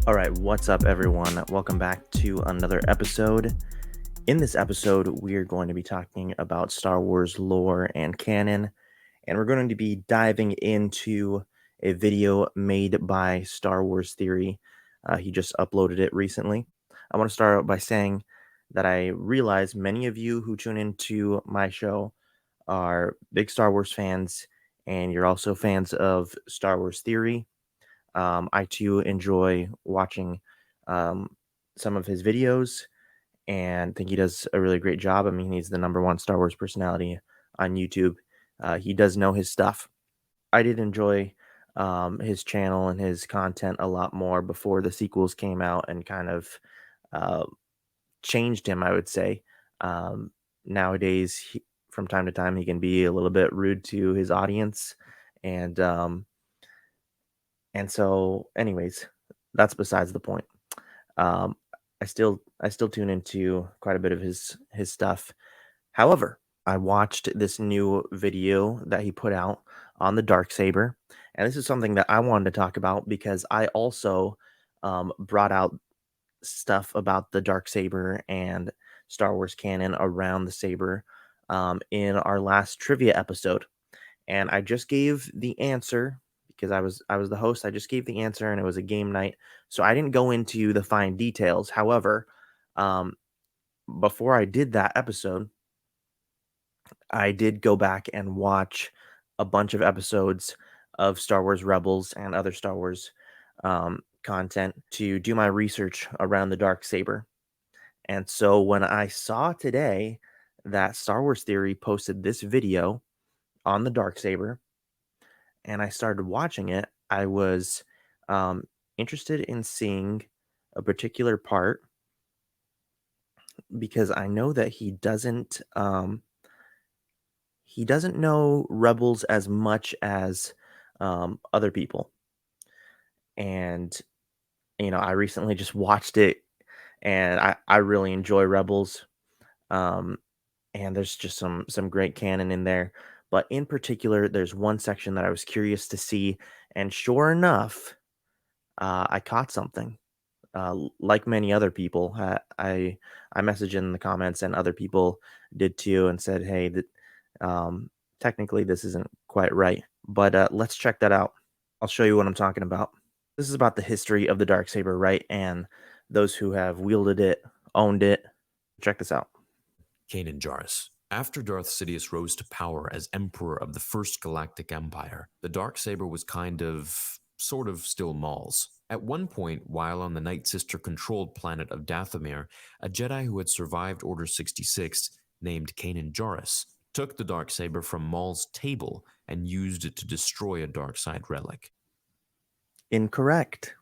All right, what's up, everyone? Welcome back to another episode. In this episode, we're going to be talking about Star Wars lore and canon, and we're going to be diving into a video made by Star Wars Theory. He just uploaded it recently. I want to start out by saying that I realize many of you who tune into my show are big Star Wars fans, and you're also fans of Star Wars Theory. I too enjoy watching um, some of his videos and think he does a really great job. I mean, he's the number one Star Wars personality on YouTube. He does know his stuff. I did enjoy his channel and his content a lot more before the sequels came out and kind of uh, changed him, I would say. Nowadays, from time to time, he can be a little bit rude to his audience, and anyways, that's besides the point. Um, I still tune into quite a bit of his stuff. However, I watched this new video that he put out on the Darksaber, and this is something that I wanted to talk about because I also brought out stuff about the Darksaber and Star Wars canon around the saber in our last trivia episode, and I just gave the answer because I was the host. I just gave the answer, and it was a game night, so I didn't go into the fine details. However, um, before I did that episode, I did go back and watch a bunch of episodes of Star Wars Rebels and other Star Wars content to do my research around the dark saber. And so when I saw today that Star Wars Theory posted this video on the dark saber, and I started watching it, I was um, interested in seeing a particular part because I know that he doesn't know Rebels as much as other people. And I recently just watched it, and I really enjoy Rebels. Um, and there's just some great canon in there. But in particular, there's one section that I was curious to see, and sure enough, I caught something. Like many other people, I messaged in the comments, and other people did too, and said, "Hey, that um, technically this isn't quite right." But let's check that out. I'll show you what I'm talking about. This is about the history of the Darksaber, right? And those who have wielded it, owned it. Check this out. Kanan Jarrus. After Darth Sidious rose to power as Emperor of the First Galactic Empire, the Darksaber was sort of still Maul's. At one point, while on the Night Sister-controlled planet of Dathomir, a Jedi who had survived Order 66, named Kanan Jarrus, took the Darksaber from Maul's table and used it to destroy a Darkside relic. Incorrect.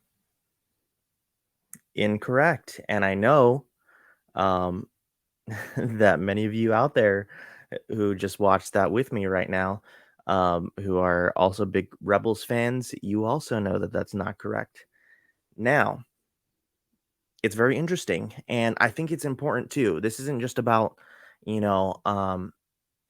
Incorrect. And I know um, that many of you out there who just watched that with me right now, who are also big Rebels fans, you also know that that's not correct. Now, it's very interesting, and I think it's important too. This isn't just about, you know, um,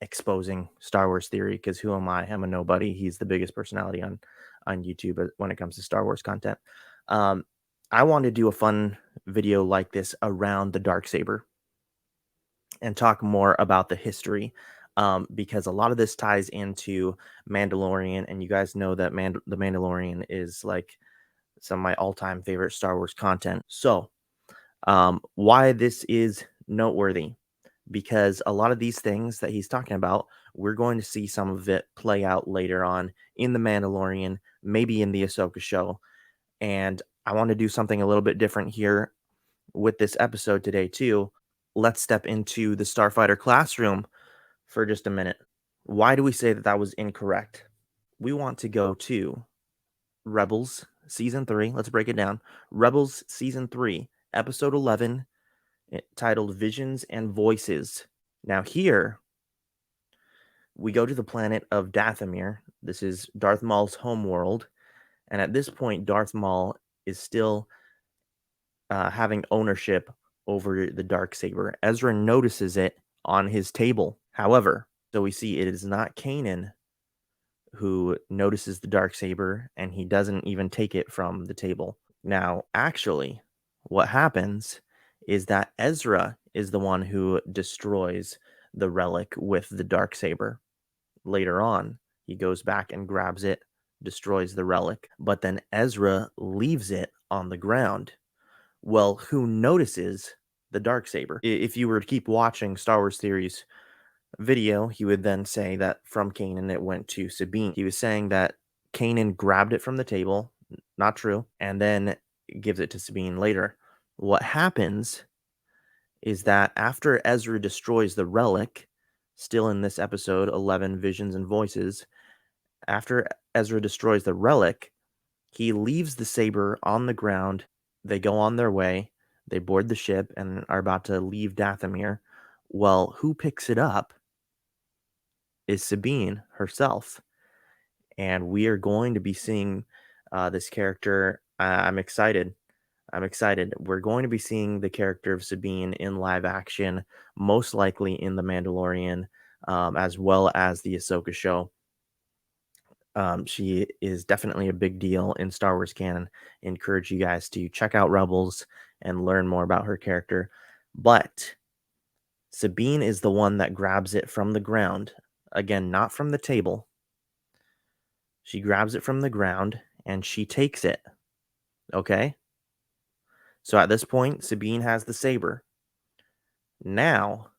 exposing Star Wars theory, because who am I? I'm a nobody. He's the biggest personality on YouTube when it comes to Star Wars content. Um, I want to do a fun video like this around the Darksaber and talk more about the history, because a lot of this ties into Mandalorian, and you guys know that the Mandalorian is like some of my all-time favorite Star Wars content. So, why this is noteworthy? Because a lot of these things that he's talking about, we're going to see some of it play out later on in the Mandalorian, maybe in the Ahsoka show. And I want to do something a little bit different here with this episode today too. Let's step into the Starfighter classroom for just a minute. Why do we say that that was incorrect? We want to go to Rebels Season 3. Let's break it down. Rebels Season 3, Episode 11, titled Visions and Voices. Now, here we go to the planet of Dathomir. This is Darth Maul's homeworld. And at this point, Darth Maul is still having ownership over the Darksaber. Ezra notices it on his table. However, so we see it is not Kanan who notices the Darksaber, and he doesn't even take it from the table. Now, actually, what happens is that Ezra is the one who destroys the relic with the Darksaber. Later on, he goes back and grabs it, destroys the relic, but then Ezra leaves it on the ground. Well, who notices the Darksaber? If you were to keep watching Star Wars Theories video, he would then say that from Kanan it went to Sabine. He was saying that Kanan grabbed it from the table, not true, and then gives it to Sabine later. What happens is that after Ezra destroys the relic, still in this episode 11 Visions and Voices, after Ezra destroys the relic, he leaves the saber on the ground. They go on their way. They board the ship and are about to leave Dathomir. Well, who picks it up is Sabine herself. And we are going to be seeing this character. I'm excited. I'm excited. We're going to be seeing the character of Sabine in live action, most likely in The Mandalorian, as well as the Ahsoka show. She is definitely a big deal in Star Wars canon. Encourage you guys to check out Rebels and learn more about her character. But Sabine is the one that grabs it from the ground. Again, not from the table. She grabs it from the ground and she takes it. Okay? So at this point, Sabine has the saber. Now,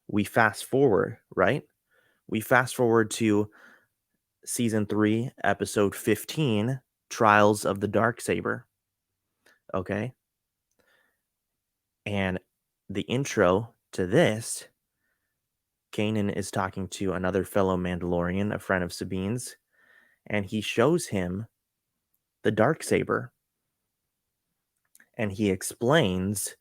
we fast forward, right? We fast forward to season 3, episode 15, Trials of the Darksaber. Okay? And the intro to this, Kanan is talking to another fellow Mandalorian, a friend of Sabine's, and he shows him the Darksaber. And he explains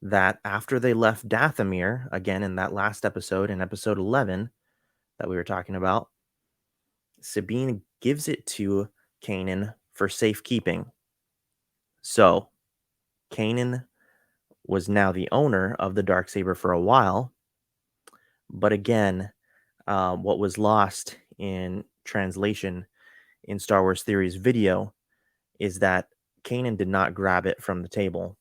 that after they left Dathomir, again in that last episode, in episode 11 that we were talking about, Sabine gives it to Kanan for safekeeping. So, Kanan was now the owner of the Darksaber for a while, but again, what was lost in translation in Star Wars Theories video is that Kanan did not grab it from the table.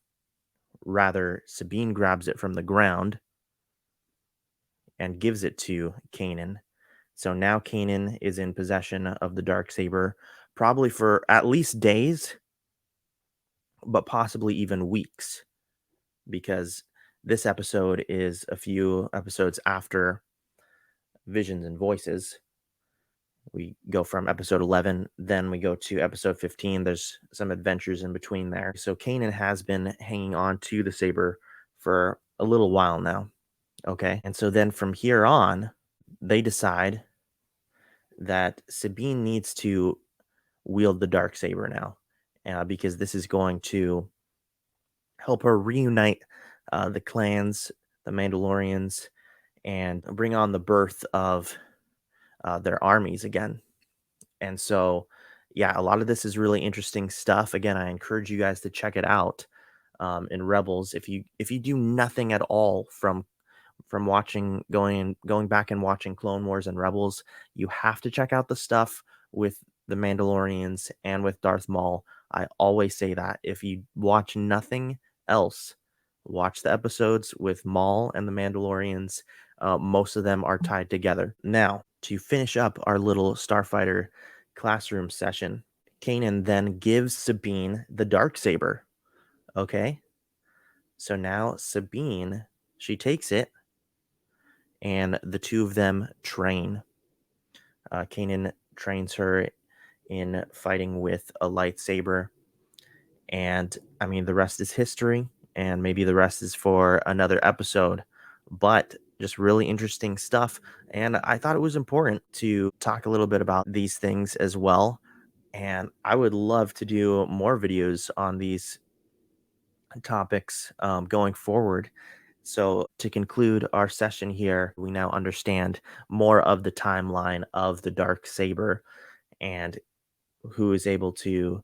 Rather, Sabine grabs it from the ground and gives it to Kanan. So now Kanan is in possession of the Darksaber, probably for at least days, but possibly even weeks, because this episode is a few episodes after Visions and Voices. We go from episode 11, then we go to episode 15. There's some adventures in between there. So Kanan has been hanging on to the saber for a little while now. Okay. And so then from here on, they decide that Sabine needs to wield the dark saber now, because this is going to help her reunite the clans, the Mandalorians, and bring on the birth of their armies again. And so, yeah, a lot of this is really interesting stuff. Again, I encourage you guys to check it out in Rebels. If you do nothing at all from watching going back and watching Clone Wars and Rebels, you have to check out the stuff with the Mandalorians and with Darth Maul. I always say that. If you watch nothing else, watch the episodes with Maul and the Mandalorians. Most of them are tied together. Now, to finish up our little Starfighter classroom session, Kanan then gives Sabine the Darksaber. Okay? So now Sabine, she takes it and the two of them train. Kanan trains her in fighting with a lightsaber, and I mean, the rest is history, and maybe the rest is for another episode. But just really interesting stuff, and I thought it was important to talk a little bit about these things as well. And I would love to do more videos on these topics going forward. So, to conclude our session here, we now understand more of the timeline of the Dark Saber and who is able to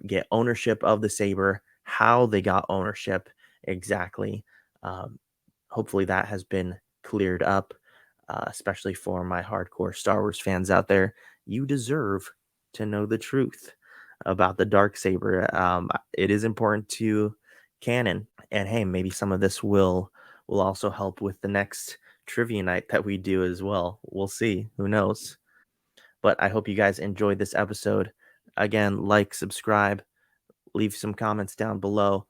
get ownership of the saber, how they got ownership exactly. Um, Hopefully, that has been cleared up, especially for my hardcore Star Wars fans out there. You deserve to know the truth. about the Darksaber. It is important to canon, and hey, maybe some of this will also help with the next trivia night that we do as well. We'll see. Who knows? But I hope you guys enjoyed this episode. Again, like, subscribe, leave some comments down below.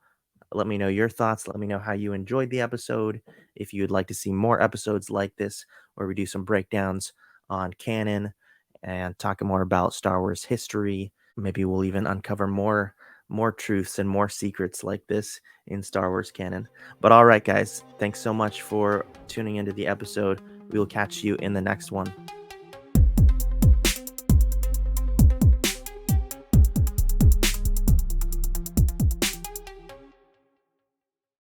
Let me know your thoughts. Let me know how you enjoyed the episode. If you'd like to see more episodes like this, where we do some breakdowns on canon and talk more about Star Wars history, maybe we'll even uncover more truths and more secrets like this in Star Wars canon. But all right, guys, thanks so much for tuning into the episode. We will catch you in the next one.